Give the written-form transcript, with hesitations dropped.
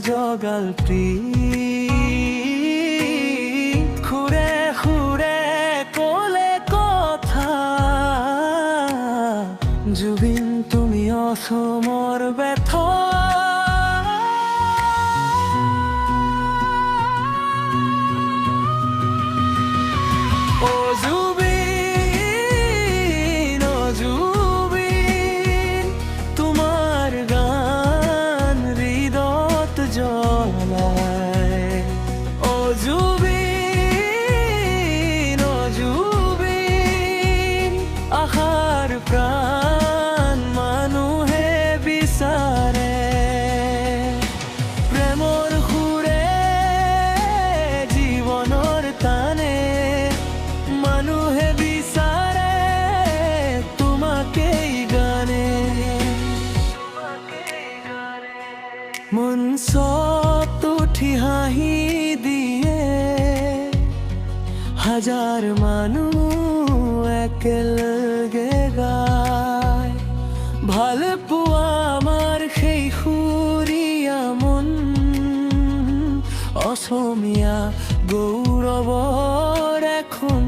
জগাল প্ৰীত খুৰে খুৰে ক'লে কথা জুবিন তুমি অসমৰ ব্যথা ও জুবিন ও জুবিন তোমার গান হৃদয়ত জ্বলায় ও জুবিন ও জুবিন আশার প্রাণ মানুহে বিচাৰে প্ৰেমৰ সুৰে জীৱনৰ টানে মানুহে বিচাৰে তোমাকেই গানে মঞ্চত উঠি হাঁহি দিয়ে হাজাৰ মানুহ একেলগে গায় ভাল পোৱা আমাৰ সেই সুৰীয়া মন অসমীয়া গৌৰৱৰ এখন